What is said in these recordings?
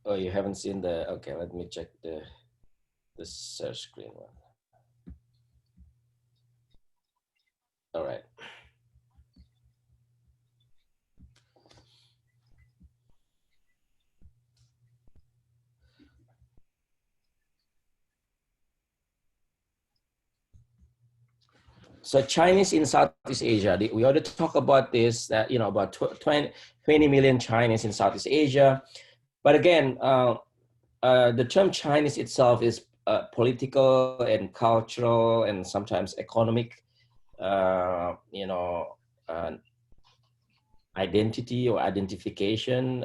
Oh, you haven't seen the, okay, let me check the search screen one. All right. So Chinese in Southeast Asia, we already talk about this, that, you know, about 20 million Chinese in Southeast Asia. But again, the term Chinese itself is political and cultural and sometimes economic, you know, uh, identity or identification.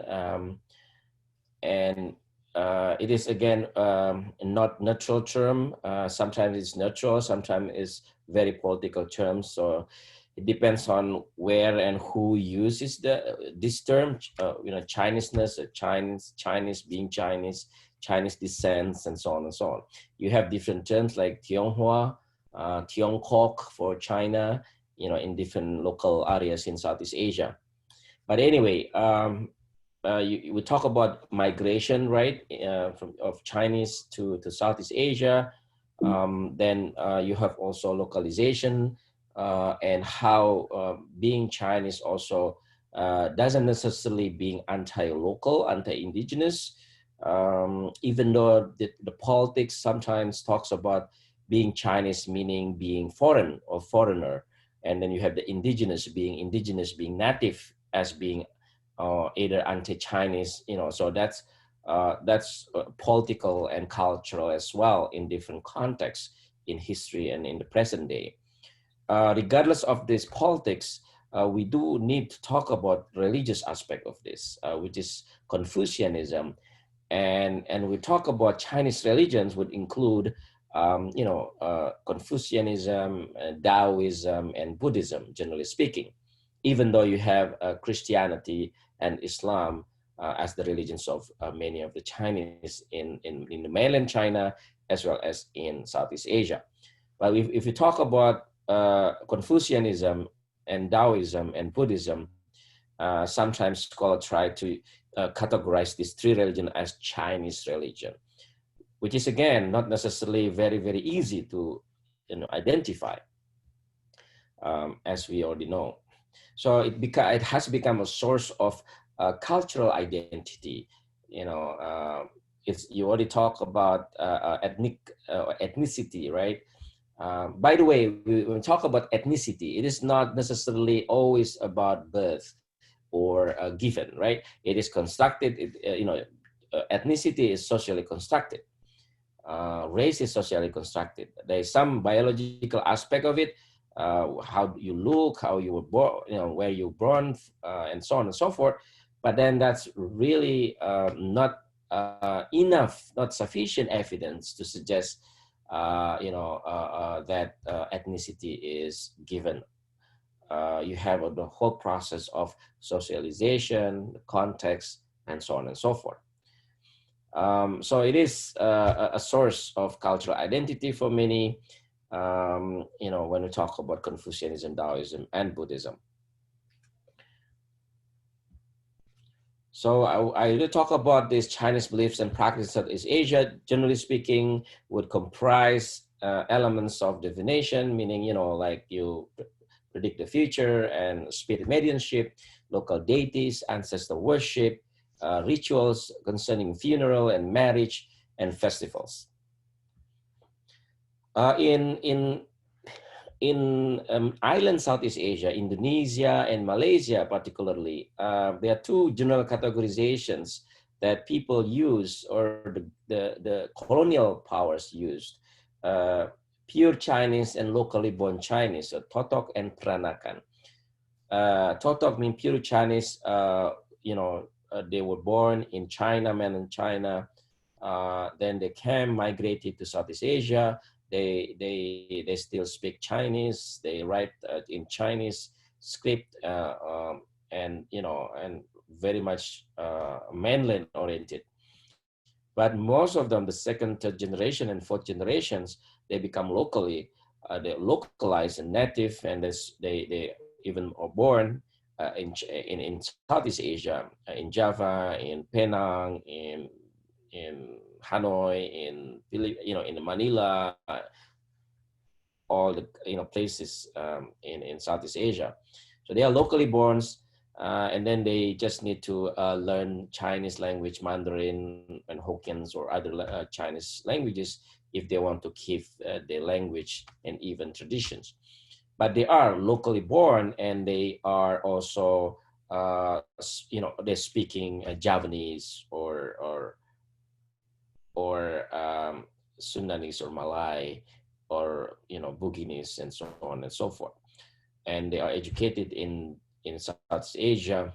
And it is again not neutral term. Sometimes it's neutral, sometimes it's very political terms. So it depends on where and who uses this term. You know, Chineseness, Chinese being Chinese descent, and so on and so on. You have different terms like Tianghua, Tiongkok for China. You know, in different local areas in Southeast Asia. But anyway, we talk about migration, right, from of Chinese to Southeast Asia. Then you have also localization and how being Chinese also doesn't necessarily being anti-local, anti-indigenous, even though the politics sometimes talks about being Chinese meaning being foreign or foreigner, and then you have the indigenous being native as being either anti-Chinese, you know. So that's political and cultural as well in different contexts in history and in the present day. Regardless of this politics, we do need to talk about religious aspect of this, which is Confucianism, and we talk about Chinese religions would include, you know, Confucianism, Taoism, and Buddhism, generally speaking, even though you have Christianity and Islam as the religions of many of the Chinese in the mainland China, as well as in Southeast Asia. But if you talk about Confucianism and Taoism and Buddhism, sometimes scholars try to categorize these three religions as Chinese religion, which is again not necessarily very easy to, you know, identify, as we already know. So it has become a source of cultural identity. You know, it's, you already talk about ethnicity, right? By the way, when we talk about ethnicity, it is not necessarily always about birth or given, right? It is constructed. You know, ethnicity is socially constructed. Race is socially constructed. There is some biological aspect of it, how you look, how you were born, you know, where you're born, and so on and so forth. But then that's really not enough, not sufficient evidence to suggest, you know, that ethnicity is given. You have the whole process of socialization, context, and so on and so forth. So it is a source of cultural identity for many, you know, when we talk about Confucianism, Taoism, and Buddhism. So I will talk about these Chinese beliefs and practices that is Asia, generally speaking, would comprise elements of divination, meaning, you know, like you predict the future, and spirit mediumship, local deities, ancestor worship, rituals concerning funeral and marriage, and festivals. In island Southeast Asia, Indonesia and Malaysia particularly, there are two general categorizations that people use, or the colonial powers used. Pure Chinese and locally born Chinese, so Totok and Peranakan. Totok means pure Chinese, you know, they were born in China, mainland China. Then they came, migrated to Southeast Asia. They still speak Chinese. They write in Chinese script, and, you know, and very much mainland oriented. But most of them, the second, third generation, and fourth generations, they become locally, they localized and native, and they even are born in Southeast Asia, in Java, in Penang, in Hanoi, in Manila, all the places in Southeast Asia. So they are locally born, and then they just need to learn Chinese language, Mandarin and Hokkien or other Chinese languages if they want to keep their language and even traditions. But they are locally born, and they are also they're speaking Javanese or Sundanese or Malay or Buginese and so on and so forth. And they are educated in Southeast Asia,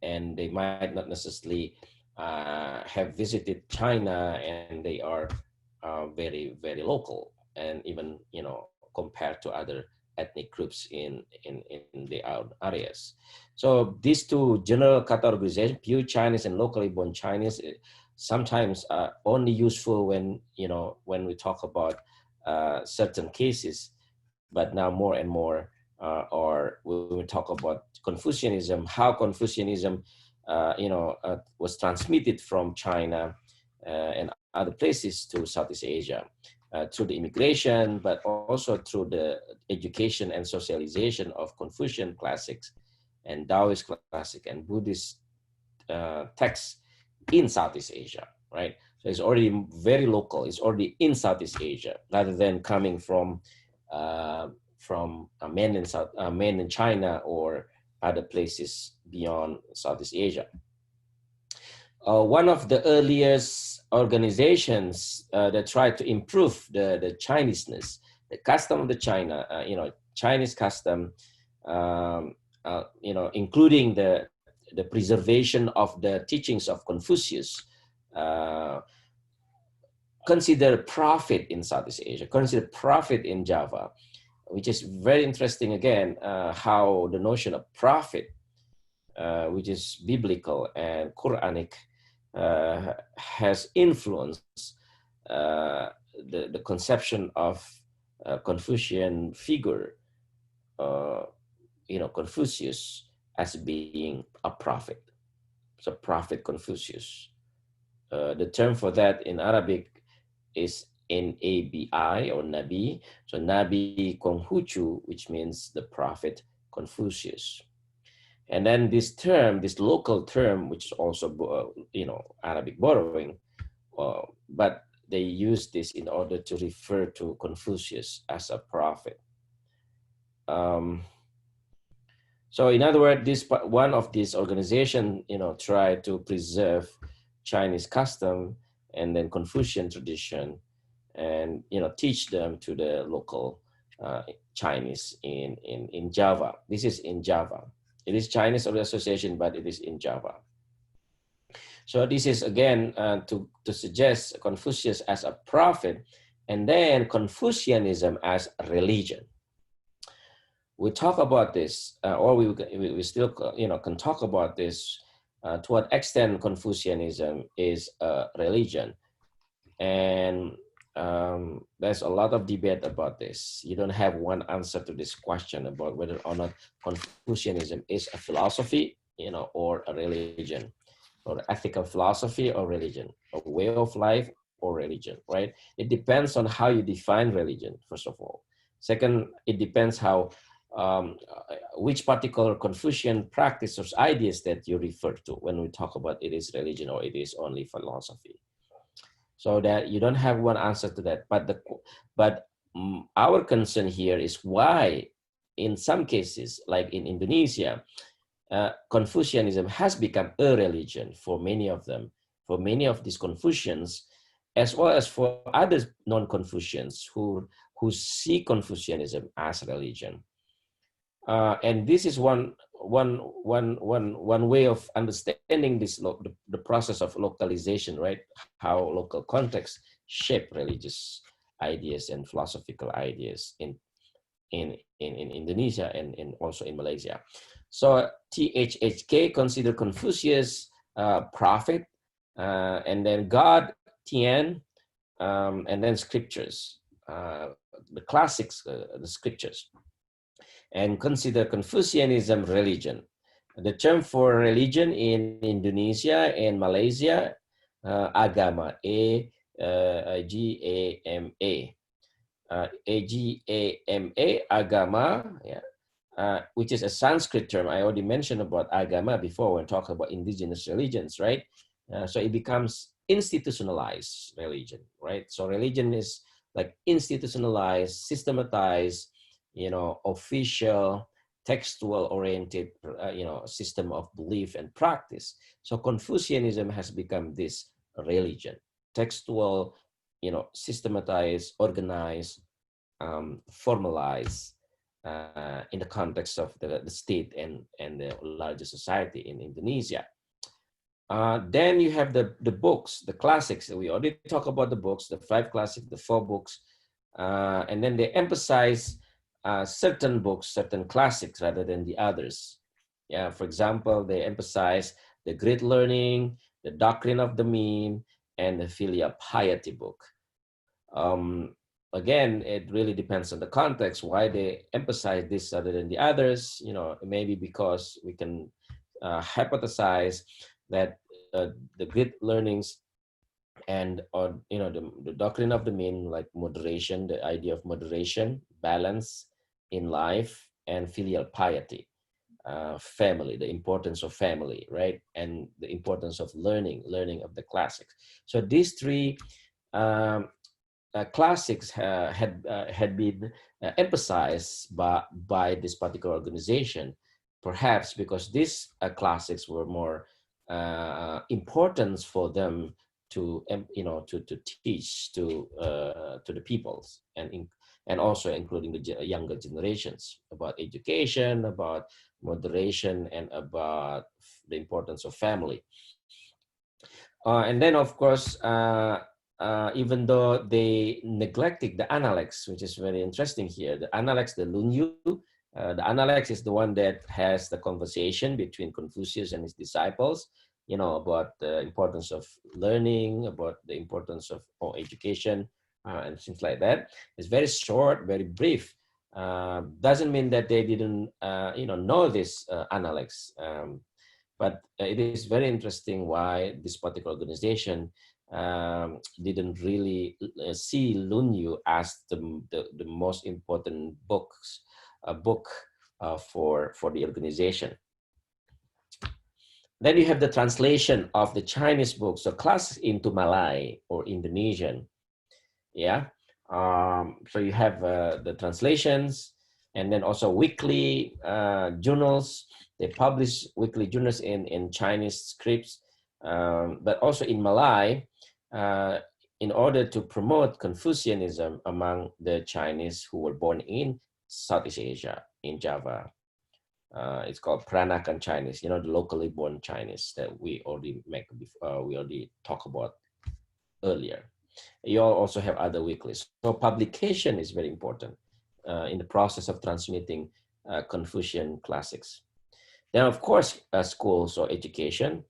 and they might not necessarily have visited China, and they are very, very local, and even compared to other ethnic groups in the areas. So these two general categorization, pure Chinese and locally born Chinese, sometimes are only useful when we talk about certain cases, but now more and more, or when we talk about Confucianism, how Confucianism was transmitted from China and other places to Southeast Asia through the immigration, but also through the education and socialization of Confucian classics and Taoist classic and Buddhist texts in Southeast Asia, right? So it's already very local. It's already in Southeast Asia, rather than coming from mainland China or other places beyond Southeast Asia. One of the earliest organizations that tried to improve the Chineseness, the custom of the China, Chinese custom, including the preservation of the teachings of Confucius, consider profit in Southeast Asia, consider profit in Java, which is very interesting again, how the notion of profit, which is biblical and Quranic, has influenced the conception of Confucian figure, Confucius as being a prophet. So prophet Confucius. The term for that in Arabic is Nabi or Nabi. So Nabi Konghucu, which means the prophet Confucius. And then this term, this local term, which is also, Arabic borrowing, but they use this in order to refer to Confucius as a prophet. So in other words, one of these organizations, try to preserve Chinese custom and then Confucian tradition, and teach them to the local Chinese in Java. This is in Java. It is Chinese association, but it is in Java. So this is again to suggest Confucius as a prophet, and then Confucianism as a religion. We talk about this, or we still can talk about this. To what extent Confucianism is a religion, and there's a lot of debate about this. You don't have one answer to this question about whether or not Confucianism is a philosophy, or a religion, or ethical philosophy or religion, a way of life or religion, right? It depends on how you define religion, first of all. Second, it depends how which particular Confucian practice or ideas that you refer to when we talk about it is religion or it is only philosophy. So that you don't have one answer to that. But our concern here is why, in some cases, like in Indonesia, Confucianism has become a religion for many of them, for many of these Confucians, as well as for other non-Confucians who see Confucianism as religion. And this is one way of understanding this the process of localization, right? How local context shape religious ideas and philosophical ideas in Indonesia and also in Malaysia. So THHK consider Confucius prophet, and then God, Tian, and then scriptures, the classics, the scriptures, and consider Confucianism religion. The term for religion in Indonesia and Malaysia agama, A-G-A-M-A. A-G-A-M-A, agama, yeah, which is a Sanskrit term. I already mentioned about agama before when talking about indigenous religions, right? So it becomes institutionalized religion, right? So religion is like institutionalized, systematized, official, textual oriented, system of belief and practice. So Confucianism has become this religion, textual, systematized, organized, formalized in the context of the state and the larger society in Indonesia. Then you have the books, the classics. We already talked about the books, the 5 classics, the 4 books, and then they emphasize certain books, certain classics rather than the others. Yeah, for example, they emphasize the Great Learning, the Doctrine of the Mean, and the Filial Piety book. Again, it really depends on the context why they emphasize this rather than the others. Maybe because we can hypothesize that the Great Learnings and the doctrine of the mean, like moderation, the idea of moderation, balance in life, and filial piety, family, the importance of family, right, and the importance of learning of the classics. So these 3 classics had been emphasized by this particular organization, perhaps because these classics were more important for them to to teach to the peoples, and also including the younger generations, about education, about moderation, and about the importance of family. And then, of course, even though they neglected the analects, which is very interesting here, the analects, the Lunyu, the analects is the one that has the conversation between Confucius and his disciples, about the importance of learning, about the importance of education, and things like that. It's very short, very brief. Doesn't mean that they didn't, know this analects. But it is very interesting why this particular organization didn't really see Lunyu as the most important book for the organization. Then you have the translation of the Chinese books, so class into Malay or Indonesian. Yeah. So you have the translations, and then also weekly journals. They publish weekly journals in Chinese scripts, but also in Malay, in order to promote Confucianism among the Chinese who were born in Southeast Asia, in Java. It's called Peranakan Chinese, the locally born Chinese that we already we already talked about earlier. You also have other weeklies. So publication is very important in the process of transmitting Confucian classics. Then, of course, schools or education.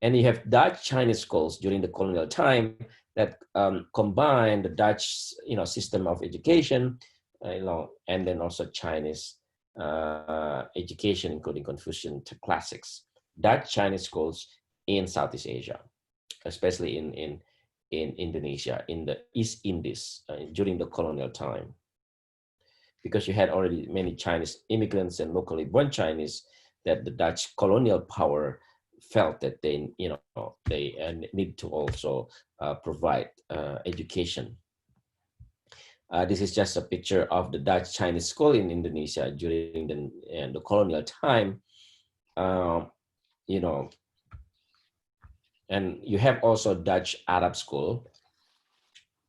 And you have Dutch Chinese schools during the colonial time that combine the Dutch, system of education, and then also Chinese education, including Confucian classics. Dutch Chinese schools in Southeast Asia, especially in Indonesia, in the East Indies during the colonial time, because you had already many Chinese immigrants and locally born Chinese that the Dutch colonial power felt that they need to also provide education. This is just a picture of the Dutch Chinese school in Indonesia during the colonial time. And you have also Dutch Arab school.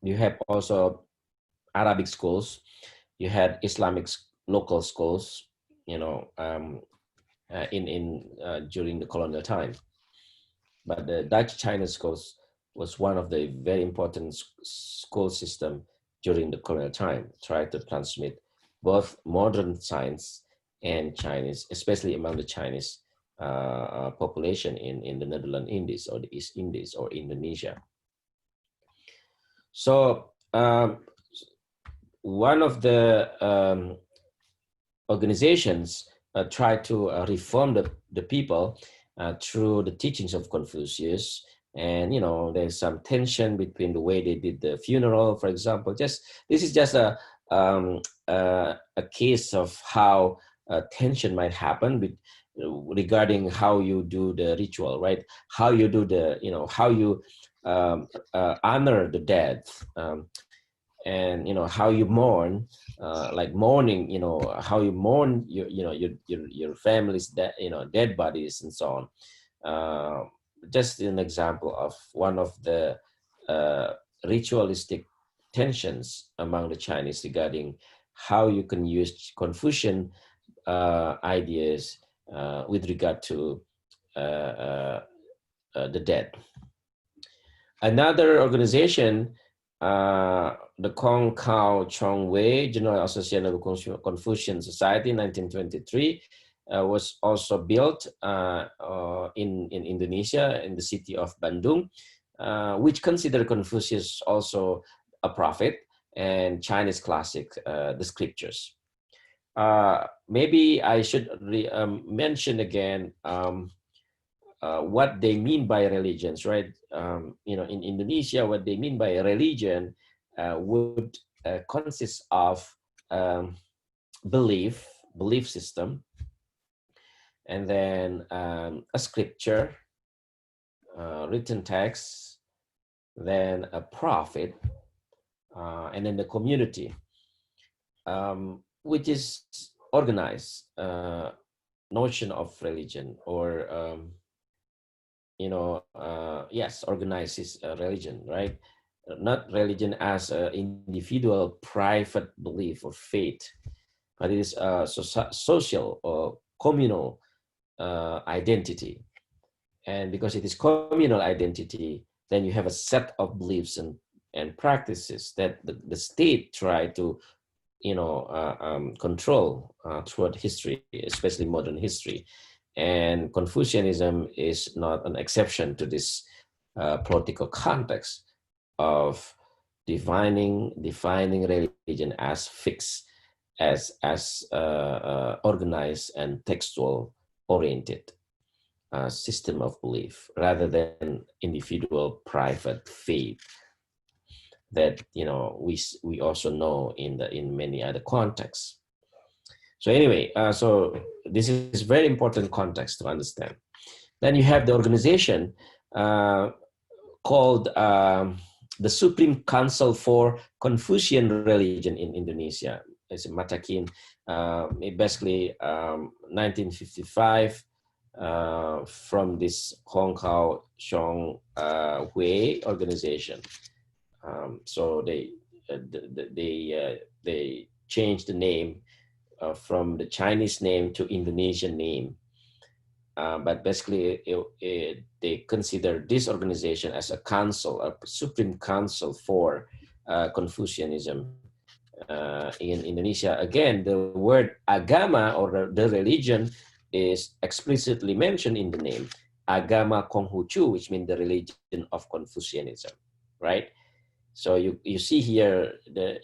You have also Arabic schools. You had Islamic local schools, during the colonial time. But the Dutch Chinese schools was one of the very important school system during the colonial time, try to transmit both modern science and Chinese, especially among the Chinese population in the Netherlands Indies or the East Indies or Indonesia. So one of the organizations try to reform the people through the teachings of Confucius, and there's some tension between the way they did the funeral, for example. This is just a case of how tension might happen regarding how you do the ritual, right? How you do how you honor the dead, and how you mourn, like mourning, how you mourn your family's dead bodies and so on. Just an example of one of the uh, ritualistic tensions among the Chinese regarding how you can use Confucian ideas with regard to uh, uh, the dead. Another organization, the Kong Kao Chong Wei General Association of Confucian Society, 1923, was also built in Indonesia, in the city of Bandung, which considered Confucius also a prophet and Chinese classic, the scriptures. Maybe I should mention again what they mean by religions, right? In Indonesia, what they mean by religion would consist of um, belief system, and then a scripture, written text, then a prophet, and then the community, which is organized notion of religion, or yes, organizes a religion, right? Not religion as an individual private belief or faith, but it is a social or communal identity. And because it is communal identity, then you have a set of beliefs and practices that the state try to control throughout history, especially modern history. And Confucianism is not an exception to this political context of defining religion as fixed, as organized and textual oriented system of belief, rather than individual private faith that we also know in many other contexts. So anyway, so this is very important context to understand. Then you have the organization called the Supreme Council for Confucian Religion in Indonesia. It's Matakin, basically 1955, from this Hong Kong Chong Hui organization. So they changed the name from the Chinese name to Indonesian name. But basically, they consider this organization as a council, a supreme council for Confucianism in Indonesia. Again, the word agama, or the religion, is explicitly mentioned in the name, Agama Konghucu, which means the religion of Confucianism, right? So you see here the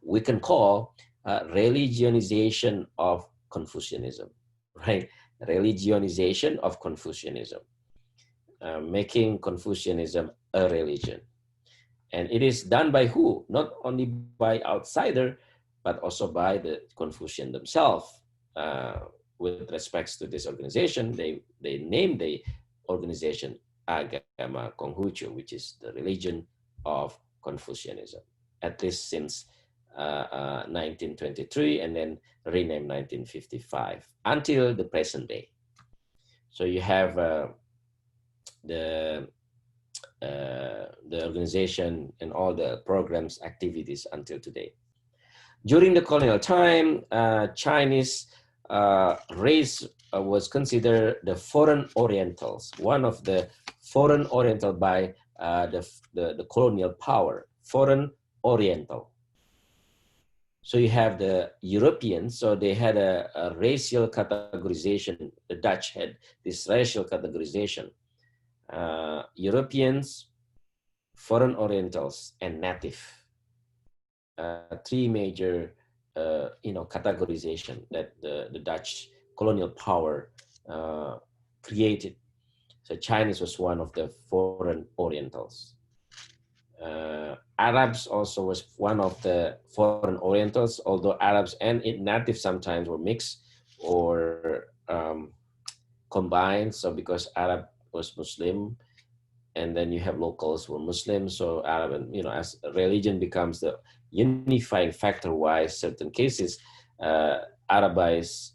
we can call religionization of Confucianism, right? Religionization of Confucianism, making Confucianism a religion. And it is done by who? Not only by outsider, but also by the Confucian themselves. With respects to this organization, they named the organization Agama Konghucu, which is the religion of Confucianism, at least since 1923, and then renamed 1955 until the present day. So you have the organization and all the programs, activities until today. During the colonial time, Chinese race was considered the foreign Orientals, one of the foreign Oriental by the colonial power, foreign Oriental. So you have the Europeans, so they had a racial categorization. The Dutch had this racial categorization. Europeans, foreign Orientals, and native. Three major categorization that the Dutch colonial power created. So Chinese was one of the foreign Orientals. Arabs also was one of the foreign Orientals, although Arabs and natives sometimes were mixed or combined. So because Arab was Muslim, and then you have locals who are Muslims, so Arab, and as religion becomes the unifying factor, why certain cases Arabized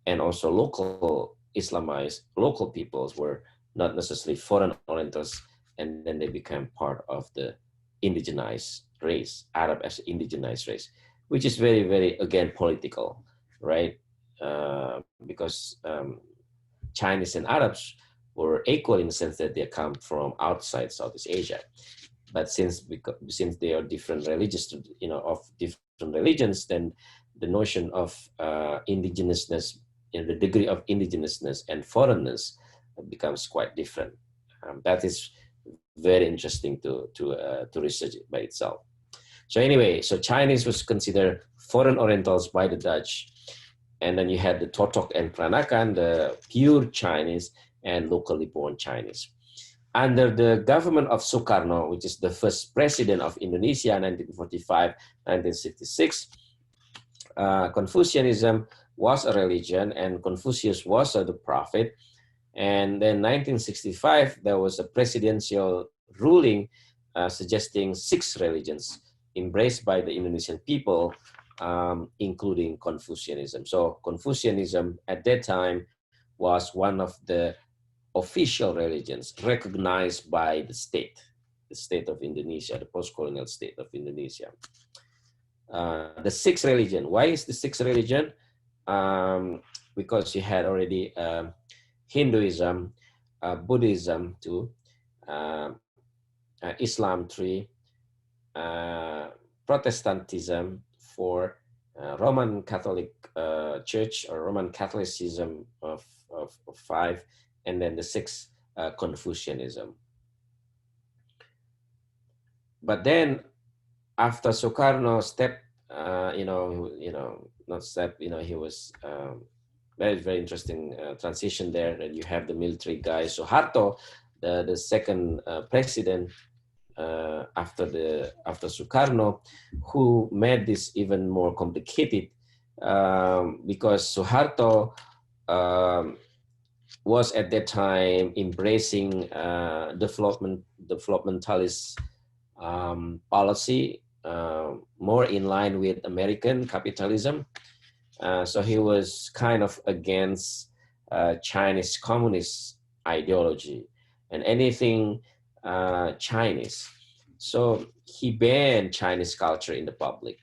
and also local Islamized local peoples were not necessarily foreign Orientals, and then they became part of the indigenized race, Arab as indigenized race, which is very, very, again, political, right? Because Chinese and Arabs were equal in the sense that they come from outside Southeast Asia. But since they are different religious, of different religions, then the notion of indigenousness, the degree of indigenousness and foreignness becomes quite different. That is very interesting to research it by itself. So anyway, so Chinese was considered foreign Orientals by the Dutch, and then you had the Totok and Peranakan, the pure Chinese and locally born Chinese. Under the government of Sukarno, which is the first president of Indonesia, 1945-1966, Confucianism was a religion, and Confucius was the prophet. And then 1965, there was a presidential ruling suggesting 6 religions embraced by the Indonesian people, including Confucianism. So Confucianism at that time was one of the official religions recognized by the state of Indonesia, the post-colonial state of Indonesia. The 6th religion. Why is the 6th religion? Because you had already Hinduism, Buddhism 2, Islam 3, Protestantism 4, Roman Catholic Church or Roman Catholicism of 5, and then the 6th, Confucianism. But then after Sukarno stepped, not step, he was very, very interesting transition there. And you have the military guy, Suharto, the second president after Sukarno, who made this even more complicated because Suharto was at that time embracing developmentalist policy, more in line with American capitalism. So he was kind of against Chinese communist ideology and anything Chinese. So he banned Chinese culture in the public.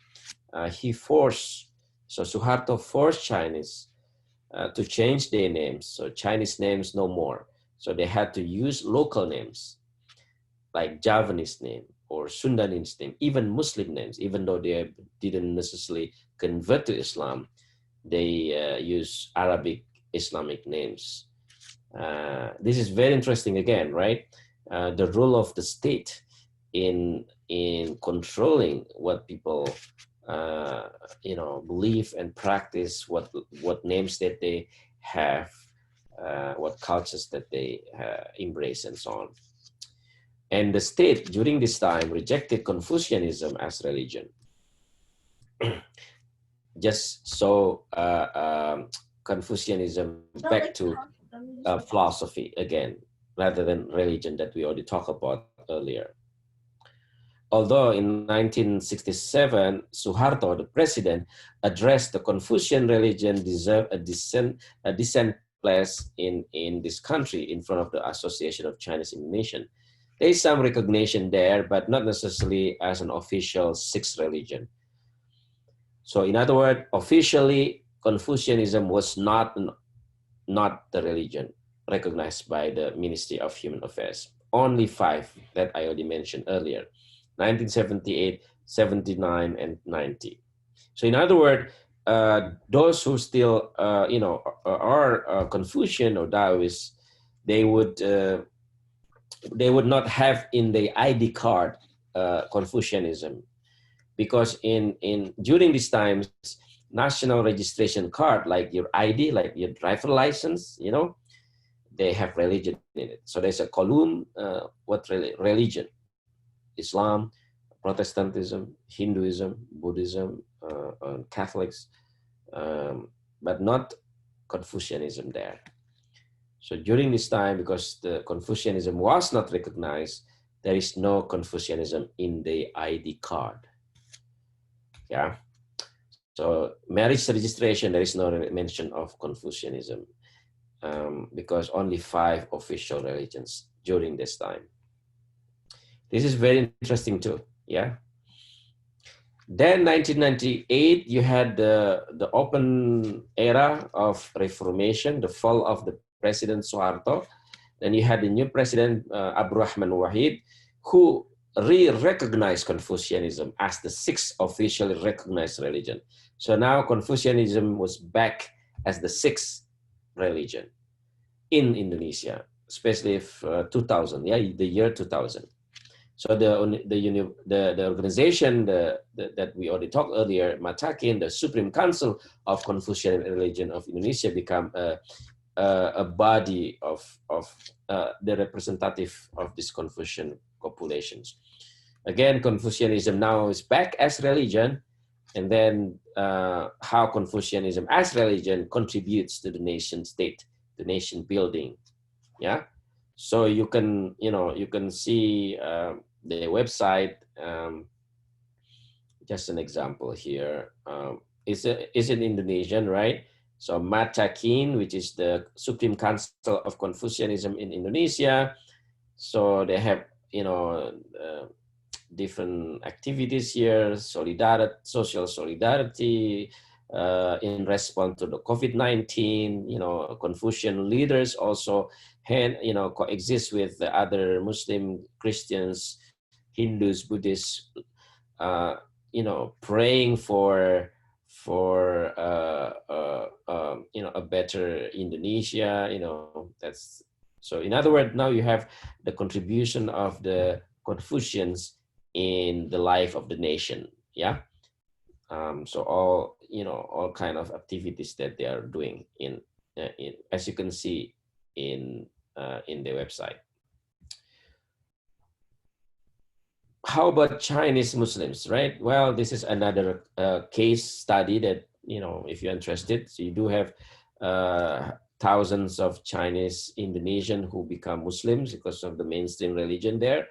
Suharto forced Chinese to change their names. So Chinese names no more. So they had to use local names like Javanese name or Sundanese name, even Muslim names, even though they didn't necessarily convert to Islam, they use Arabic Islamic names. This is very interesting again, right? The role of the state in controlling what people believe and practice, what names that they have, what cultures that they embrace, and so on. And the state during this time rejected Confucianism as religion. Just so Confucianism back to philosophy again, rather than religion that we already talked about earlier. Although in 1967, Suharto, the president, addressed the Confucian religion deserved a decent place in this country in front of the Association of Chinese Indonesian. There is some recognition there, but not necessarily as an official 6th religion. So in other words, officially, Confucianism was not the religion recognized by the Ministry of Human Affairs. Only 5 that I already mentioned earlier, 1978, 79, and 90. So in other words, those who still, are Confucian or Taoists, they would not have in the ID card Confucianism, because during these times, national registration card, like your ID, like your driver license, they have religion in it. So there's a column, what religion? Islam, Protestantism, Hinduism, Buddhism, Catholics, but not Confucianism there. So during this time, because the Confucianism was not recognized, there is no Confucianism in the ID card. Yeah. So marriage registration, there is no mention of Confucianism, because only 5 official religions during this time. This is very interesting too. Yeah. Then 1998, you had the open era of Reformation, the fall of the President Suharto. Then you had the new president, Abdurrahman Wahid, who re-recognized Confucianism as the 6th officially recognized religion. So now Confucianism was back as the 6th religion in Indonesia, especially if 2000, yeah, the year 2000. So the organization that we already talked earlier, Matakin, the Supreme Council of Confucian Religion of Indonesia, become a body of the representative of these Confucian populations. Again, Confucianism now is back as religion, and then how Confucianism as religion contributes to the nation state, the nation building. Yeah. So you can see the website. Just an example here. Is in Indonesian, right? So Matakin, which is the Supreme Council of Confucianism in Indonesia. So they have different activities here, social solidarity, in response to the COVID-19. Confucian leaders also coexist with the other Muslim, Christians, Hindus, Buddhists, praying for a better Indonesia. That's so. In other words, now you have the contribution of the Confucians in the life of the nation. Yeah. So all kind of activities that they are doing in as you can see in the website. How about Chinese Muslims, right? Well, this is another case study that, if you're interested. So you do have thousands of Chinese Indonesian who become Muslims because of the mainstream religion there,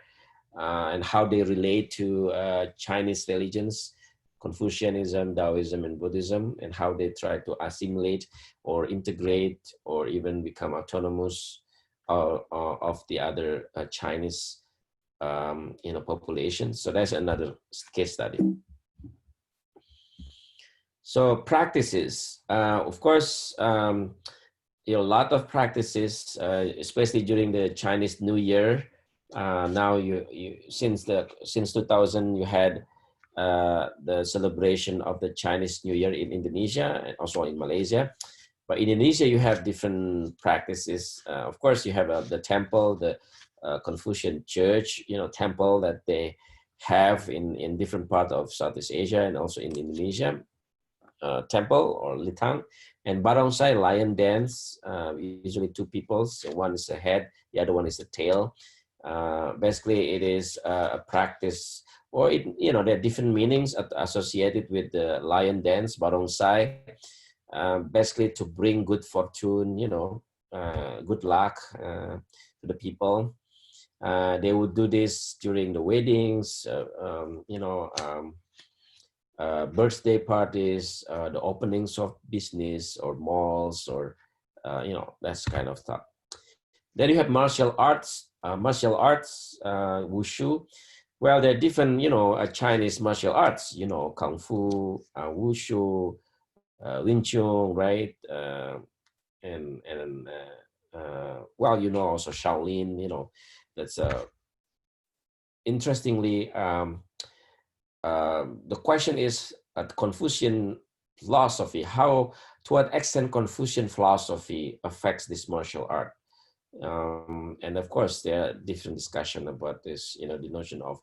and how they relate to Chinese religions, Confucianism, Taoism, and Buddhism, and how they try to assimilate or integrate or even become autonomous of the other Chinese population. So that's another case study. So practices, of course, a lot of practices, especially during the Chinese New Year. Now since 2000, you had the celebration of the Chinese New Year in Indonesia and also in Malaysia. But in Indonesia, you have different practices. Of course, you have the temple, the Confucian church, temple that they have in different parts of Southeast Asia and also in Indonesia, temple or litang, and barongsai, lion dance, usually 2 people. So one is the head, the other one is the tail. Basically, it is a practice, or there are different meanings associated with the lion dance, barongsai, basically to bring good fortune, good luck to the people. They would do this during the weddings, birthday parties, the openings of business or malls, or that's kind of stuff. Then you have martial arts, wushu. Well, there are different, Chinese martial arts, kung fu, wushu, Wing Chun, right? And well, also Shaolin, that's interestingly, the question is Confucian philosophy, to what extent Confucian philosophy affects this martial art. And of course, there are different discussion about this, the notion of,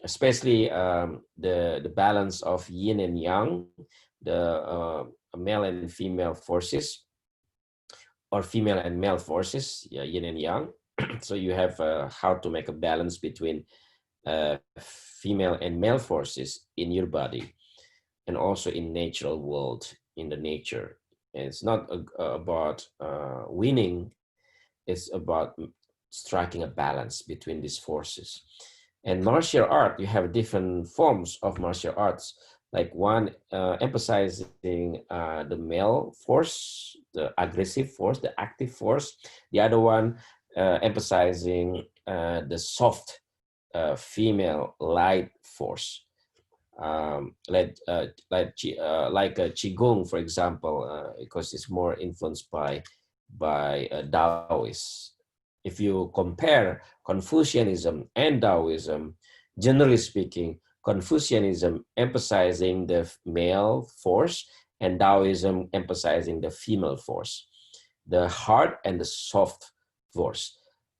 especially the balance of yin and yang, the male and female forces, or female and male forces, yeah, yin and yang. So you have how to make a balance between female and male forces in your body, and also in natural world, in the nature. And it's not about winning, it's about striking a balance between these forces. And martial art, you have different forms of martial arts, like one emphasizing the male force, the aggressive force, the active force. The other one emphasizing the soft female light force, like qigong, for example, because it's more influenced by Taoists. If you compare Confucianism and Taoism, generally speaking, Confucianism emphasizing the male force and Taoism emphasizing the female force, the hard and the soft force.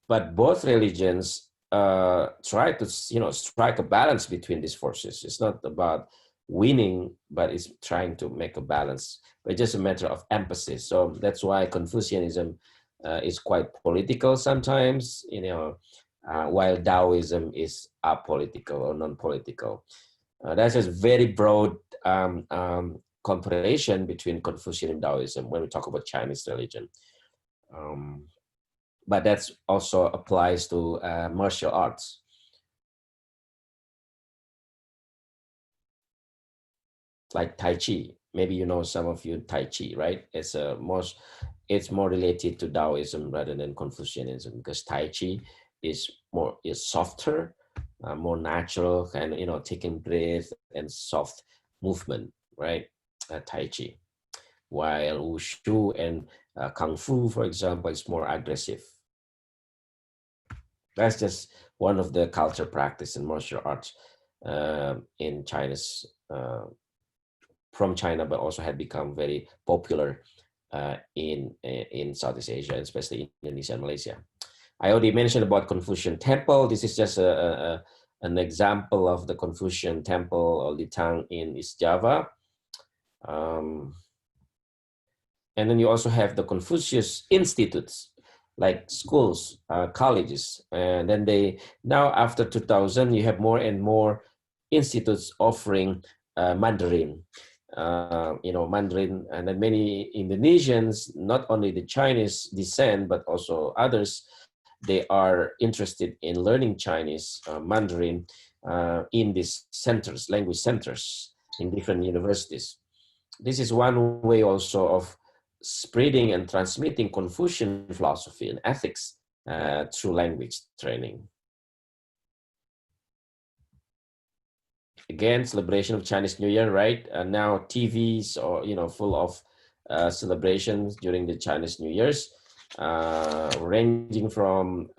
But both religions try to, strike a balance between these forces. It's not about winning, but it's trying to make a balance. But it's just a matter of emphasis. So that's why Confucianism is quite political sometimes, while Taoism is apolitical or non-political. That's just very broad comparison between Confucianism and Taoism when we talk about Chinese religion. But that also applies to martial arts. Like Tai Chi. Maybe you know, some of you, Tai Chi, right? It's more related to Taoism rather than Confucianism, because Tai Chi is softer, more natural, and taking breath and soft movement, right? Tai Chi. While Wushu and Kung Fu, for example, is more aggressive. That's just one of the culture practice in martial arts in China's from China, but also had become very popular in Southeast Asia, especially Indonesia and Malaysia. I already mentioned about Confucian Temple. This is just an example of the Confucian Temple or Litang in East Java. And then you also have the Confucius Institutes, like schools, colleges. And then now after 2000, you have more and more institutes offering Mandarin. Mandarin, and then many Indonesians, not only the Chinese descent, but also others, they are interested in learning Chinese Mandarin in these centers, language centers in different universities. This is one way also of spreading and transmitting Confucian philosophy and ethics through language training. Again, celebration of Chinese New Year, right? Now TVs are full of celebrations during the Chinese New Year's, ranging from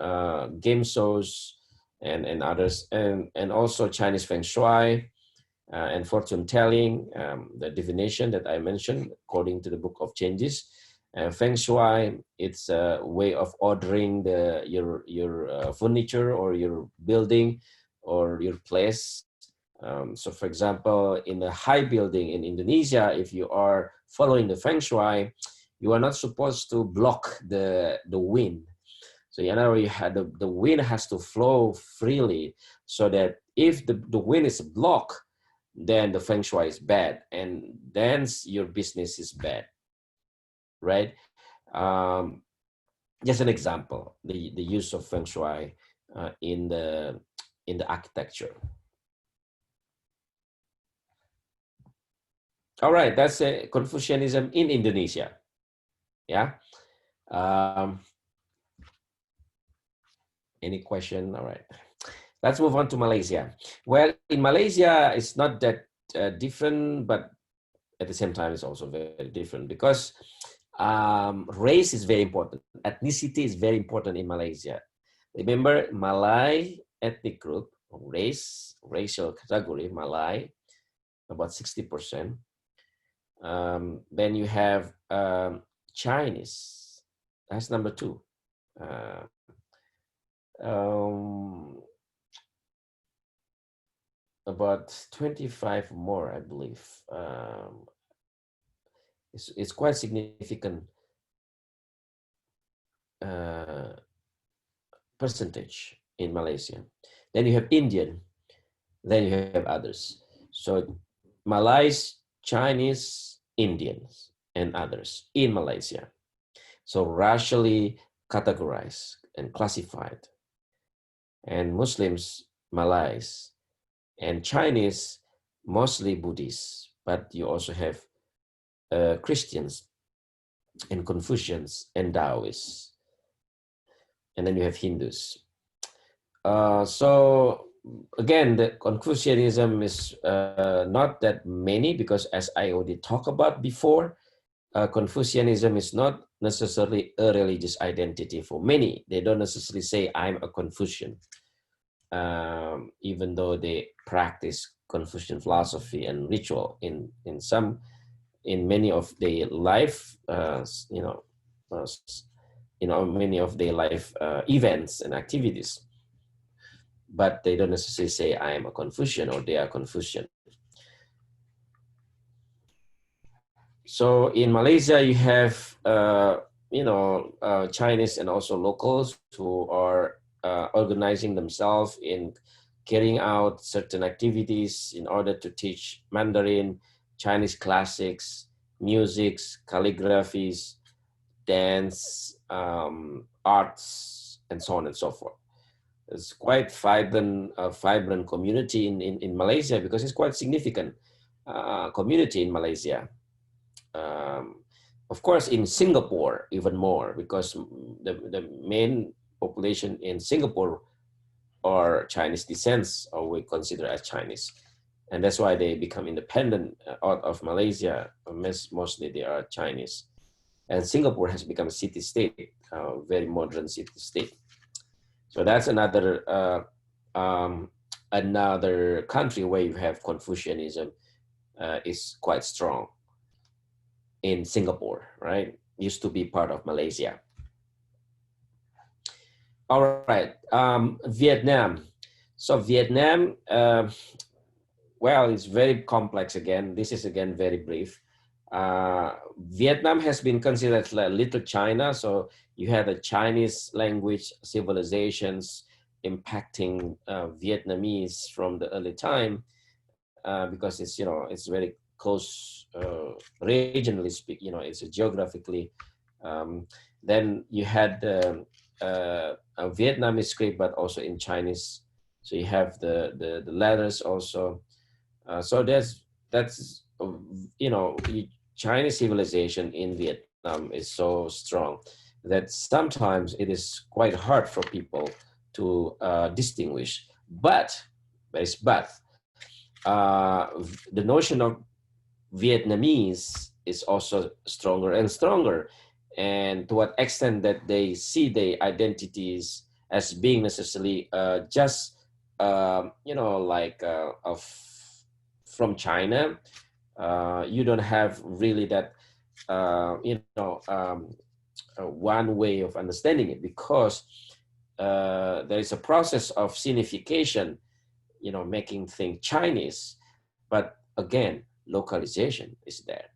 game shows and others, and also Chinese Feng Shui and fortune telling, the divination that I mentioned, according to the Book of Changes. Feng Shui, it's a way of ordering your furniture or your building or your place. So for example, in a high building in Indonesia, if you are following the Feng Shui, you are not supposed to block the wind. So you had the wind has to flow freely, so that if the wind is blocked, then the Feng Shui is bad, and then your business is bad, right? Just an example, the use of Feng Shui in the architecture. All right, that's Confucianism in Indonesia. Yeah. Any question? All right. Let's move on to Malaysia. Well, in Malaysia, it's not that different, but at the same time, it's also very different, because race is very important. Ethnicity is very important in Malaysia. Remember, Malay ethnic group, racial category, Malay, about 60%. Then you have Chinese, that's number 2. About 25 more, I believe. It's quite significant. uh, percentage in Malaysia. Then you have Indian, then you have others. So Malays, Chinese, Indians, and others in Malaysia. So racially categorized and classified. And Muslims, Malays, and Chinese, mostly Buddhists, but you also have Christians and Confucians and Taoists, and then you have Hindus. So again, the Confucianism is not that many because, as I already talked about before, Confucianism is not necessarily a religious identity for many. They don't necessarily say I'm a Confucian, even though they practice Confucian philosophy and ritual in many of their life, uh, many of their life events and activities. But they don't necessarily say I am a Confucian or they are Confucian. So in Malaysia, you have Chinese and also locals who are organizing themselves in carrying out certain activities in order to teach Mandarin, Chinese classics, musics, calligraphies, dance, arts, and so on and so forth. It's quite vibrant community in Malaysia because it's quite significant community in Malaysia. Um, of course, in Singapore, even more because the main population in Singapore are Chinese descents, or we consider as Chinese. And that's why they become independent out of Malaysia. Mostly they are Chinese. And Singapore has become a city-state, very modern city-state. So that's another country where you have Confucianism is quite strong in Singapore, right? Used to be part of Malaysia. All right, Vietnam. So Vietnam, well, it's very complex again. This is again very brief. Vietnam has been considered like little China. So you have a Chinese language civilizations impacting Vietnamese from the early time because it's very close regionally speak. It's geographically. Then you had a Vietnamese script, but also in Chinese. So you have the letters also. So Chinese civilization in Vietnam is so strong that sometimes it is quite hard for people to distinguish. But uh, the notion of Vietnamese is also stronger and stronger. And to what extent that they see their identities as being necessarily just, of from China, you don't have really that, one way of understanding it because there is a process of signification, making things Chinese. But again, localization is there.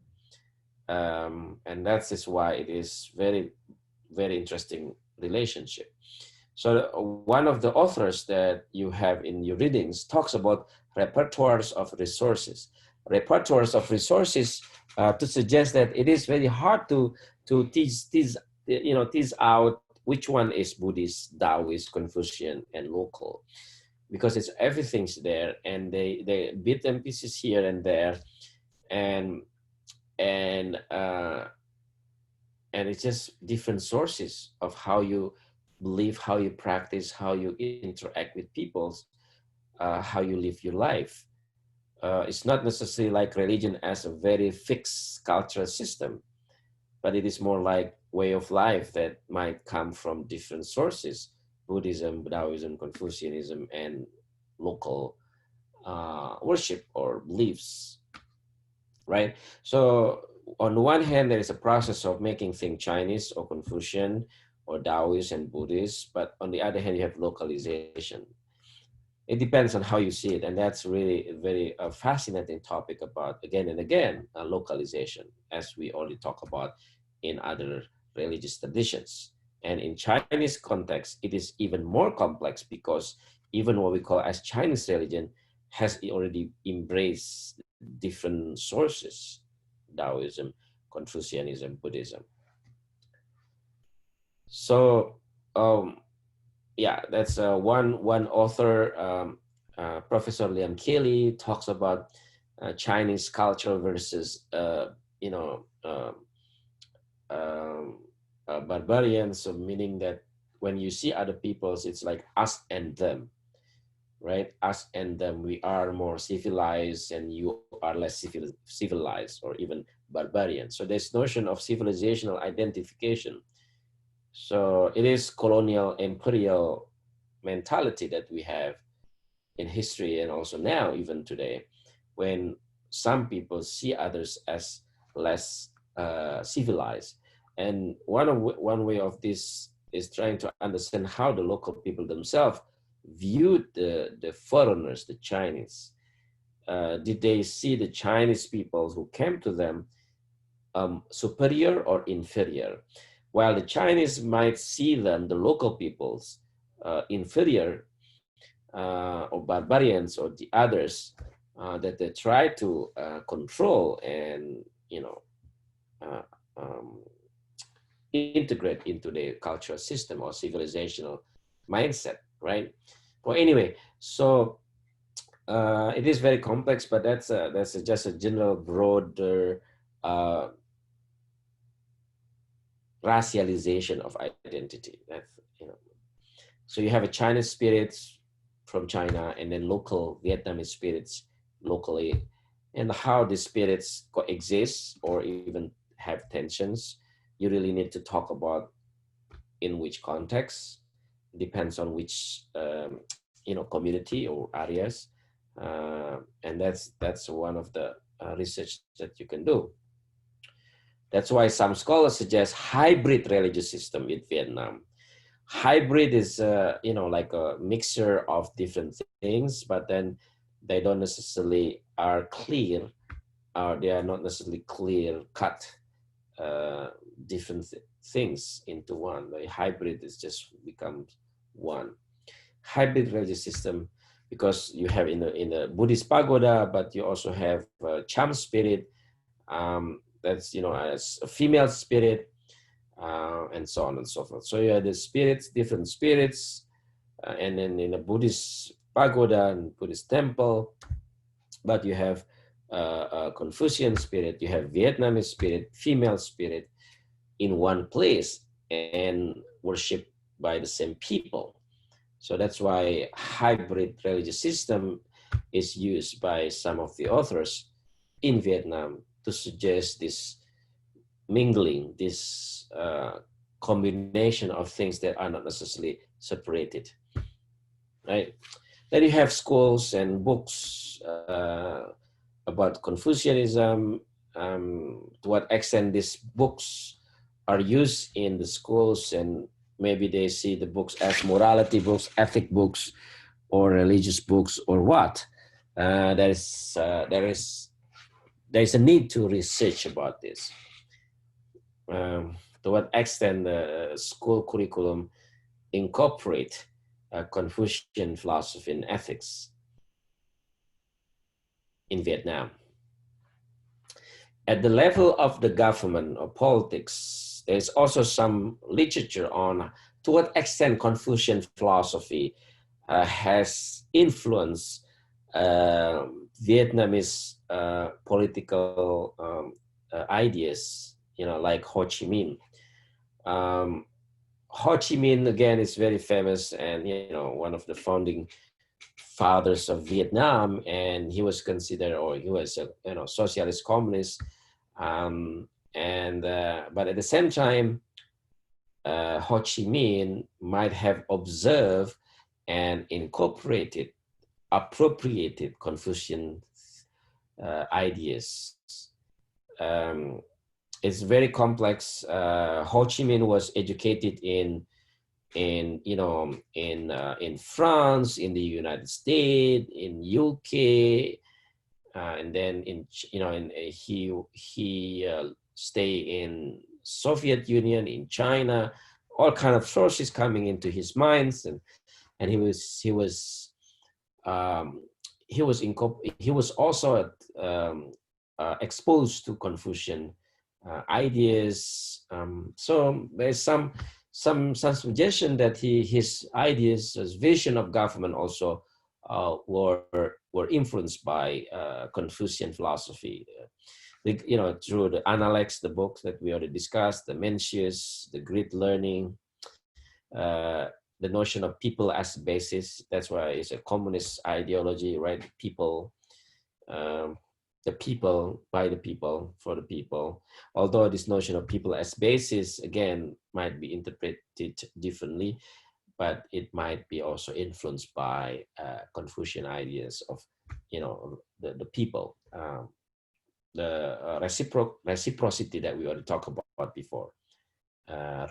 And that is why it is very, very interesting relationship. So one of the authors that you have in your readings talks about repertoires of resources. Repertoires of resources to suggest that it is very hard to tease out which one is Buddhist, Taoist, Confucian, and local, because it's everything's there, and they bit and pieces here and there, and and uh, and it's just different sources of how you believe, how you practice, how you interact with people, how you live your life. It's not necessarily like religion as a very fixed cultural system, but it is more like way of life that might come from different sources: Buddhism, Taoism, Confucianism, and local worship or beliefs, right? So on the one hand, there is a process of making things Chinese or Confucian or Taoist and Buddhist, but on the other hand, you have localization. It depends on how you see it, and that's really a very fascinating topic about again and again localization, as we already talk about in other religious traditions. And in Chinese context, it is even more complex because even what we call as Chinese religion has already embraced different sources: Taoism, Confucianism, Buddhism. So yeah, that's one author, Professor Liam Kelly, talks about Chinese culture versus you know um, barbarians. So meaning that when you see other peoples, it's like us and them, right? Us and them. We are more civilized, and you are less civilized, or even barbarian. So this notion of civilizational identification. So it is colonial imperial mentality that we have in history and also now, even today, when some people see others as less civilized. And one way of this is trying to understand how the local people themselves viewed the foreigners, the Chinese. Did they see the Chinese people who came to them superior or inferior? While the Chinese might see them, the local peoples, inferior, or barbarians or the others that they try to control and uh, um, integrate into the cultural system or civilizational mindset, right? Well, anyway, so it is very complex, but just a general broader uh, racialization of identity. So you have a Chinese spirits from China, and then local Vietnamese spirits locally, and how the spirits coexist or even have tensions. You really need to talk about in which context. Depends on which community or areas, and that's one of the research that you can do. That's why some scholars suggest hybrid religious system in Vietnam. Hybrid is like a mixture of different things, but then they don't necessarily are clear, or they are not necessarily clear cut uh, different things into one. The hybrid is just becomes one. Hybrid religious system, because you have in a Buddhist pagoda, but you also have Cham spirit, that's as a female spirit, and so on and so forth. So you have the spirits, different spirits, and then in a Buddhist pagoda and Buddhist temple, but you have a Confucian spirit, you have Vietnamese spirit, female spirit in one place and worshiped by the same people. So that's why hybrid religious system is used by some of the authors in Vietnam to suggest this mingling, this combination of things that are not necessarily separated, right? Then you have schools and books about Confucianism, to what extent these books are used in the schools, and maybe they see the books as morality books, ethic books, or religious books, or what. There is a need to research about this. To what extent the school curriculum incorporate Confucian philosophy and ethics in Vietnam. At the level of the government or politics, there's also some literature on to what extent Confucian philosophy has influenced Vietnamese political ideas, like Ho Chi Minh. Ho Chi Minh, again, is very famous, and one of the founding fathers of Vietnam, and he was considered, or he was a socialist communist, and but at the same time, Ho Chi Minh might have observed and incorporated, appropriated Confucian ideas. It's very complex. Ho Chi Minh was educated in France, in the United States, in UK, and then he stay in Soviet Union, in China, all kind of sources coming into his minds, and um, he was also exposed to Confucian ideas. So there's some suggestion that his ideas, his vision of government also were influenced by Confucian philosophy. You know, through the Analects, the books that we already discussed, the Mencius, the Great Learning, uh, the notion of people as basis. That's why it's a communist ideology, right? People, um, the people, by the people, for the people. Although this notion of people as basis, again, might be interpreted differently, but it might be also influenced by Confucian ideas of, you know, the people, the reciprocity that we already talked about before.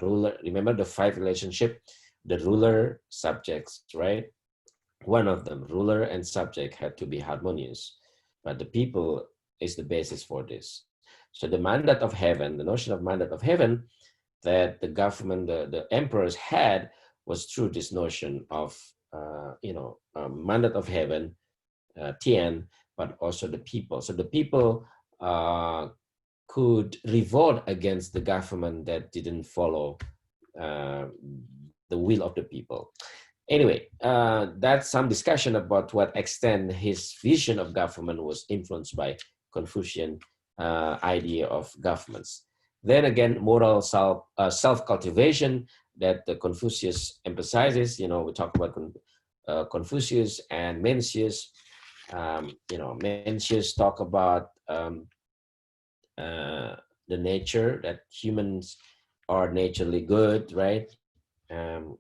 Ruler, remember the five relationship, the ruler subjects, right? One of them, ruler and subject, had to be harmonious, but the people is the basis for this. So the mandate of heaven, the notion of mandate of heaven that the government, the emperors had, was through this notion of mandate of heaven, Tian, but also the people. So the people could revolt against the government that didn't follow uh, the will of the people. Anyway, that's some discussion about what extent his vision of government was influenced by Confucian idea of governments. Then again, moral self-cultivation that the Confucius emphasizes. You know, we talk about Confucius and Mencius. Mencius talk about the nature, that humans are naturally good, right? And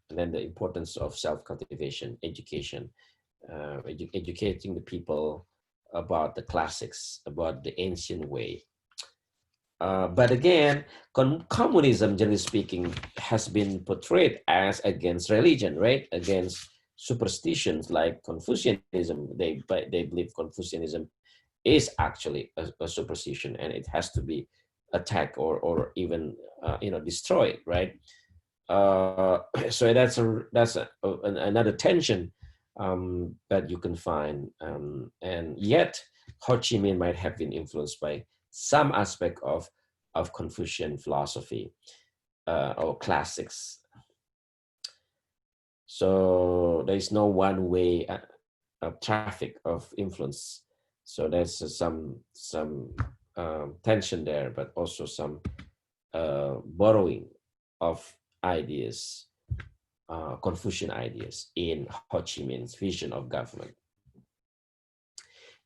then the importance of self-cultivation, education, educating the people about the classics, about the ancient way. But again, communism, generally speaking, has been portrayed as against religion, right? Against superstitions like Confucianism. They believe Confucianism is actually a superstition, and it has to be attacked or even destroyed, right? So another tension that you can find, and yet Ho Chi Minh might have been influenced by some aspect of Confucian philosophy or classics. So there is no one way traffic of influence. So there's some tension there, but also some borrowing of ideas, Confucian ideas in Ho Chi Minh's vision of government.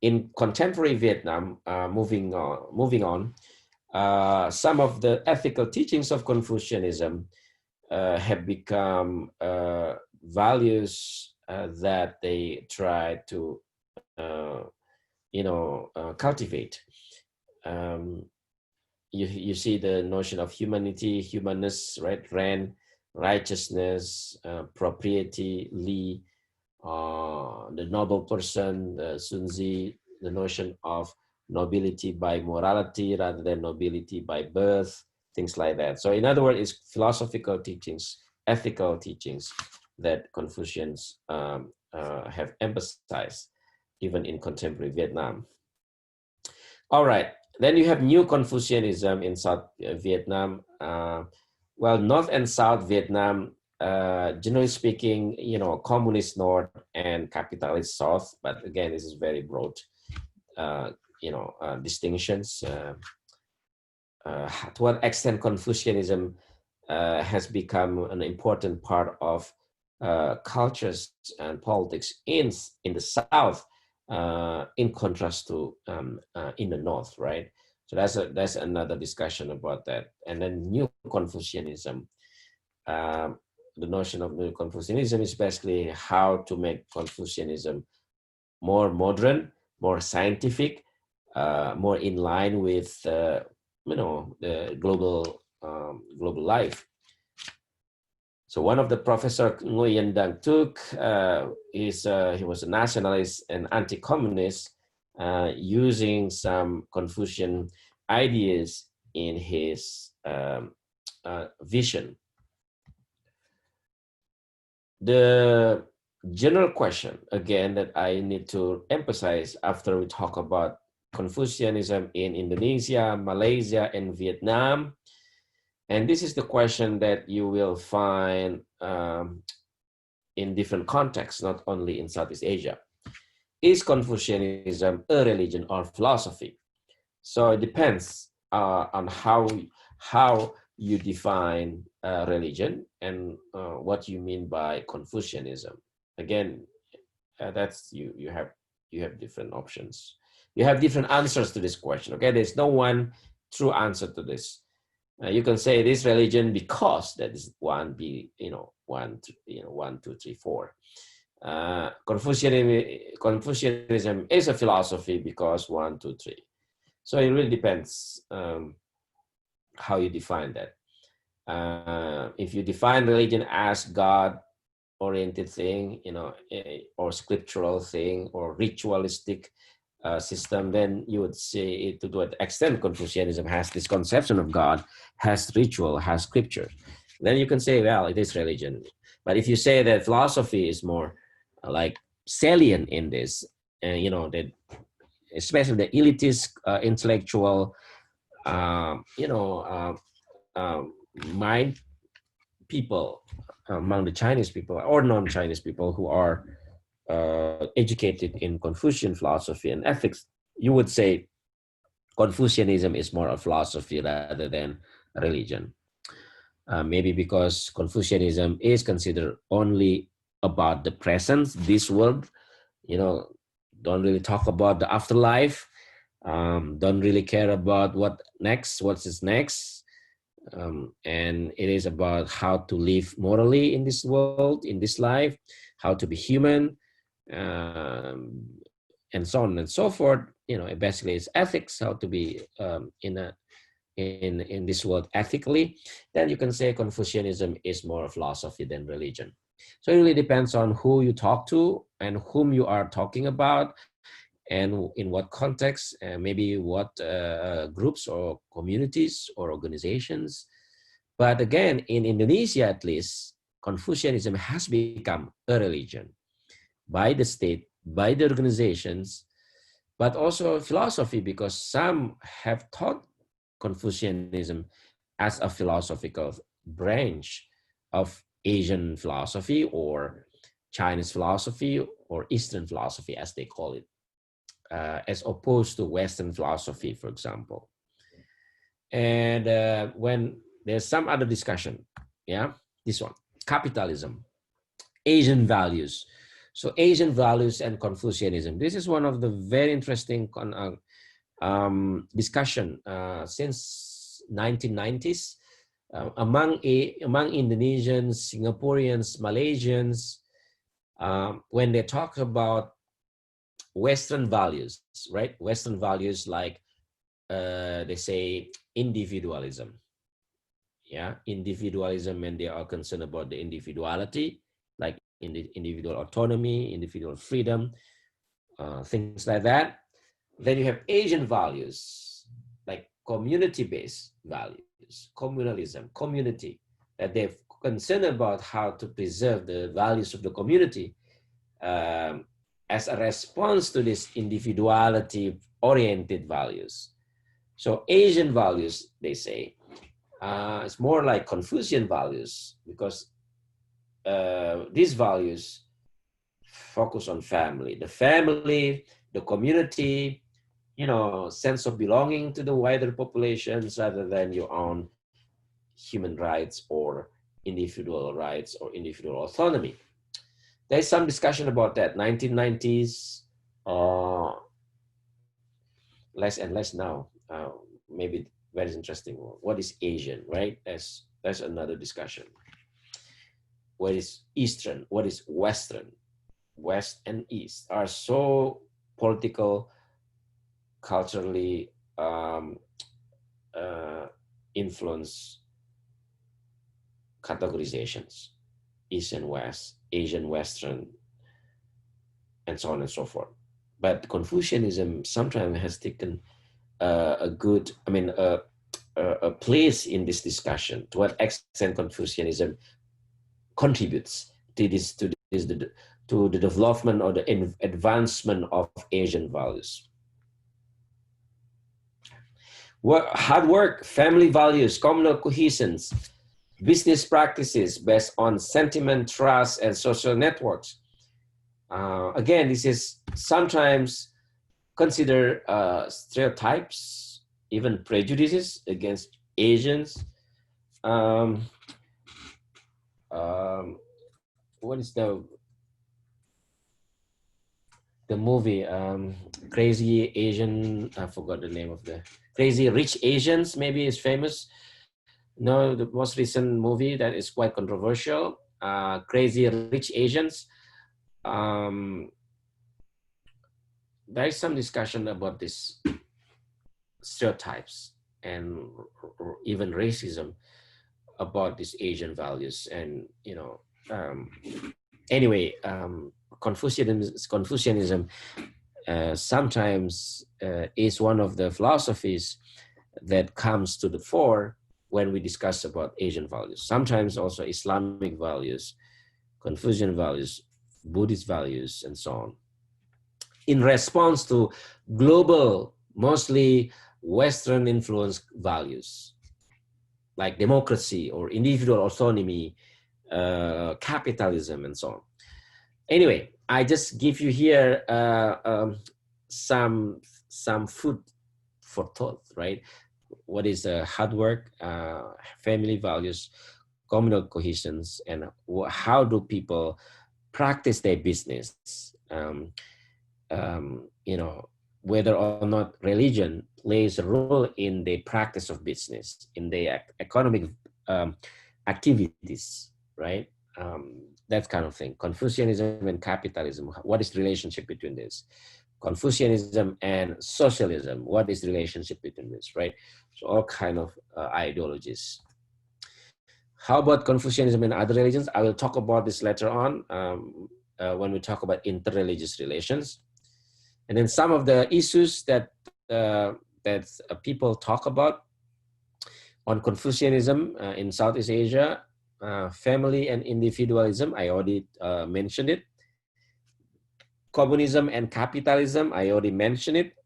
In contemporary Vietnam, moving on, some of the ethical teachings of Confucianism have become values that they try to, cultivate. You see the notion of humanity, humanness, right? Ren, righteousness, propriety, Li, the noble person, Sun Tzu, the notion of nobility by morality rather than nobility by birth, things like that. So in other words, it's philosophical teachings, ethical teachings that Confucians have emphasized even in contemporary Vietnam. All right, then you have New Confucianism in South Vietnam. Well, North and South Vietnam, generally speaking, communist North and capitalist South, but again, this is very broad, distinctions. To what extent Confucianism has become an important part of cultures and politics in the South, in contrast to in the North, right? So that's another discussion about that. And then New Confucianism, the notion of New Confucianism is basically how to make Confucianism more modern, more scientific, more in line with the global life. So one of the professor Nguyen Dang Thuc he was a nationalist and anti-communist, using some Confucian ideas in his vision. The general question, again, that I need to emphasize after we talk about Confucianism in Indonesia, Malaysia, and Vietnam, and this is the question that you will find in different contexts, not only in Southeast Asia. Is Confucianism a religion or philosophy? So it depends on how you define religion and what you mean by Confucianism. Again, that's you have different options. You have different answers to this question. Okay, there's no one true answer to this. You can say this religion because that is one, be one, one, two, three, four. Confucianism is a philosophy because one, two, three. So it really depends how you define that. If you define religion as God-oriented thing, or scriptural thing, or ritualistic system, then you would say to what extent Confucianism has this conception of God, has ritual, has scripture. Then you can say, well, it is religion. But if you say that philosophy is more like salient in this, that especially the elitist intellectual, mind people among the Chinese people or non-Chinese people who are educated in Confucian philosophy and ethics, you would say Confucianism is more a philosophy rather than a religion. Maybe because Confucianism is considered only about the present, this world, don't really talk about the afterlife, don't really care about what is next. And it is about how to live morally in this world, in this life, how to be human, and so on and so forth. Basically it's ethics, how to be in this world ethically. Then you can say Confucianism is more philosophy than religion. So it really depends on who you talk to and whom you are talking about, and in what context, and maybe what groups or communities or organizations. But again, in Indonesia at least, Confucianism has become a religion by the state, by the organizations, but also philosophy, because some have taught Confucianism as a philosophical branch of Asian philosophy or Chinese philosophy or Eastern philosophy, as they call it, as opposed to Western philosophy, for example. And when there's some other discussion, this one, capitalism, Asian values. So Asian values and Confucianism. This is one of the very interesting discussion since 1990s among Indonesians, Singaporeans, Malaysians, when they talk about Western values, right? Western values like they say individualism. Individualism, and they are concerned about the individuality, like in the individual autonomy, individual freedom, things like that. Then you have Asian values, like community-based values, communalism, community, that they're concerned about how to preserve the values of the community as a response to this individuality-oriented values. So Asian values, they say, it's more like Confucian values, because these values focus on family, the community, sense of belonging to the wider populations rather than your own human rights or individual rights or individual autonomy. There's some discussion about that. 1990s, less and less now. Maybe very interesting. What is Asian, right? That's another discussion. What is Eastern? What is Western? West and East are so political, culturally influenced categorizations. East and West, Asian, Western, and so on and so forth. But Confucianism sometimes has taken a place in this discussion. To what extent Confucianism contributes to the development or the advancement of Asian values. Hard work, family values, communal cohesion, business practices based on sentiment, trust, and social networks. Again, this is sometimes considered stereotypes, even prejudices against Asians. Um, what is the movie? Crazy Asian. I forgot the name of the Crazy Rich Asians. Maybe is famous. No, the most recent movie that is quite controversial. Crazy Rich Asians. There is some discussion about this stereotypes and even racism about these Asian values. And anyway, Confucianism sometimes is one of the philosophies that comes to the fore when we discuss about Asian values. Sometimes also Islamic values, Confucian values, Buddhist values, and so on. In response to global, mostly Western influenced values like democracy or individual autonomy, capitalism, and so on. Anyway, I just give you here some food for thought, right? What is hard work, family values, communal cohesions, and how do people practice their business? Whether or not religion plays a role in the practice of business, in the economic activities, right? That kind of thing. Confucianism and capitalism, what is the relationship between this? Confucianism and socialism, what is the relationship between this, right? So all kind of ideologies. How about Confucianism and other religions? I will talk about this later on when we talk about interreligious relations. And then some of the issues that people talk about on Confucianism in Southeast Asia, family and individualism, I already mentioned it. Communism and capitalism, I already mentioned it.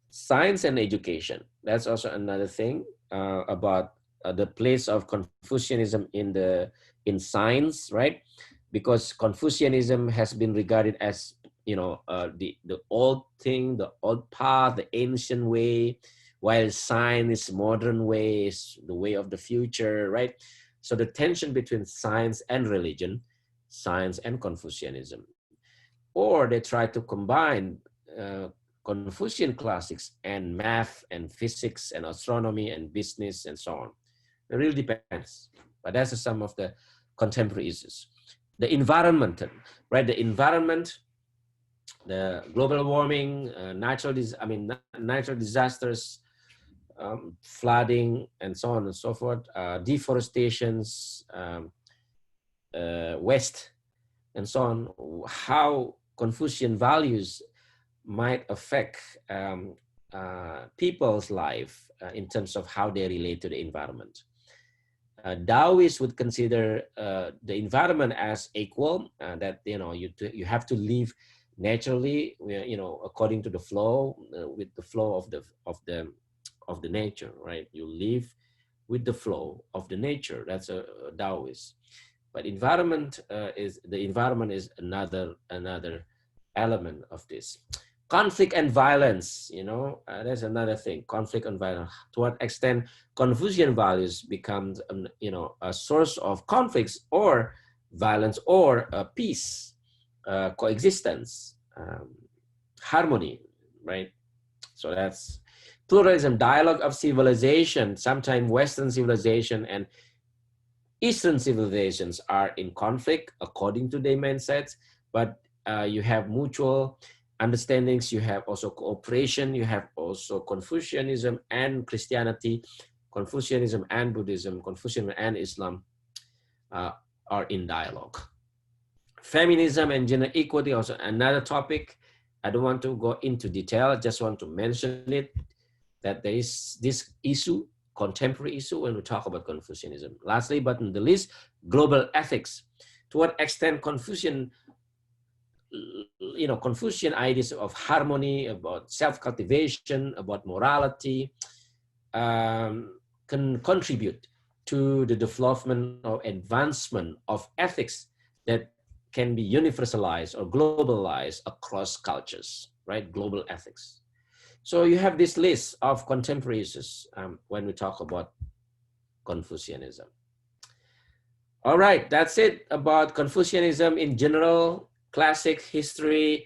Science and education, that's also another thing about the place of Confucianism in science, right? Because Confucianism has been regarded as the old thing, the old path, the ancient way, while science is modern ways, the way of the future, right? So the tension between science and religion, science and Confucianism, or they try to combine Confucian classics and math and physics and astronomy and business and so on. It really depends, but that's some of the contemporary issues. The environment, right? The environment, the global warming, natural disasters, flooding, and so on and so forth, deforestations, waste, and so on. How Confucian values might affect people's life in terms of how they relate to the environment. Taoists would consider the environment as equal, that you have to live naturally, according to the flow, with the flow of the nature, right? You live with the flow of the nature. That's a Taoist. But the environment is another element of this. Conflict and violence, that's another thing. Conflict and violence. To what extent Confucian values becomes, a source of conflicts or violence or peace, coexistence, harmony, right? So that's pluralism, dialogue of civilization. Sometimes Western civilization and Eastern civilizations are in conflict according to their mindsets, but you have mutual understandings, you have also cooperation, you have also Confucianism and Christianity, Confucianism and Buddhism, Confucianism and Islam are in dialogue. Feminism and gender equality, also another topic. I don't want to go into detail, I just want to mention it, that there is this issue, contemporary issue, when we talk about Confucianism. Lastly, but not the least, global ethics. to what extent Confucian Confucian ideas of harmony, about self-cultivation, about morality, can contribute to the development or advancement of ethics that can be universalized or globalized across cultures, right? Global ethics. So you have this list of contemporaries when we talk about Confucianism. All right, that's it about Confucianism in general, classic history,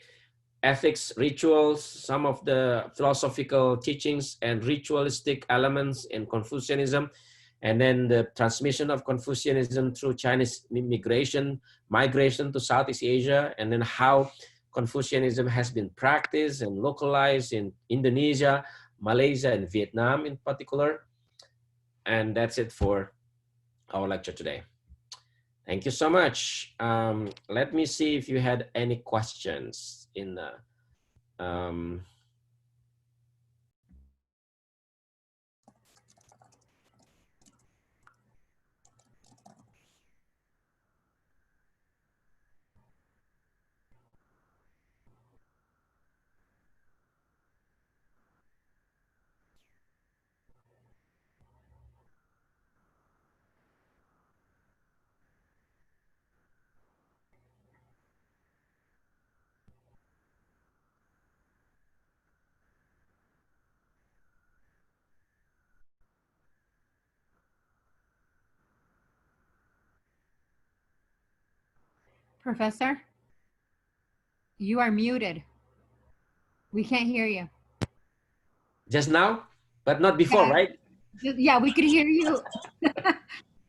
ethics, rituals, some of the philosophical teachings and ritualistic elements in Confucianism, and then the transmission of Confucianism through Chinese migration to Southeast Asia, and then how Confucianism has been practiced and localized in Indonesia, Malaysia, and Vietnam in particular. And that's it for our lecture today. Thank you so much. Let me see if you had any questions in the Professor, you are muted. We can't hear you. just now, but not before, Yeah, right? yeah, we could hear you.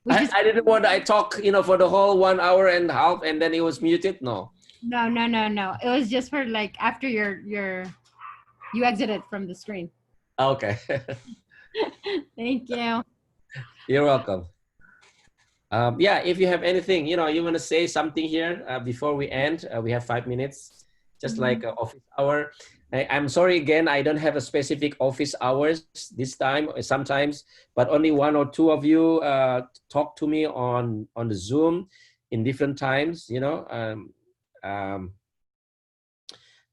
We just I didn't want I talk, for the whole 1 hour and a half, and then it was muted. No. no. It was just for like after you exited from the screen. Okay. Thank you. You're welcome. Yeah, if you have anything, you want to say something here before we end, we have 5 minutes, just like office hour. I'm sorry again, I don't have a specific office hours this time, sometimes, but only 1 or 2 of you talk to me on the Zoom in different times,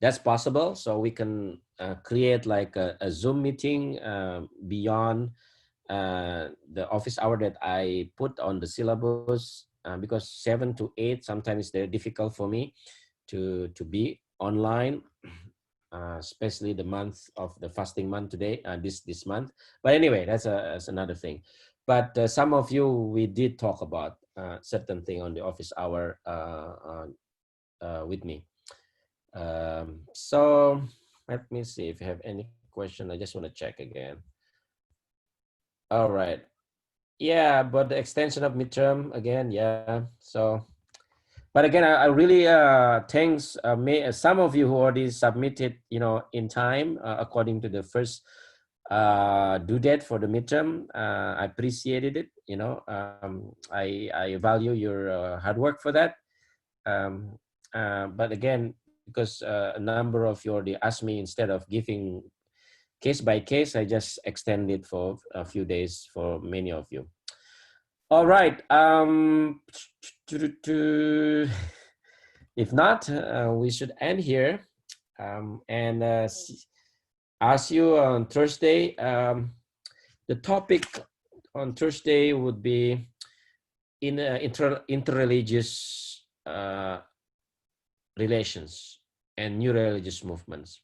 that's possible. So we can create like a Zoom meeting beyond the office hour that I put on the syllabus, because 7 to 8 sometimes it's very difficult for me to be online, especially the month of the fasting month today, this month. But anyway, that's another thing. But some of you, we did talk about certain thing on the office hour with me. So let me see if you have any question. I just want to check again. All right. Yeah, but the extension of midterm again, yeah. So, but again, I really thanks some of you who already submitted, in time according to the first due date for the midterm. I appreciated it. I value your hard work for that. But again, because a number of you already asked me, instead of giving case by case, I just extended for a few days for many of you. All right. If not, we should end here. And ask you on Thursday. The topic on Thursday would be in interreligious relations and new religious movements.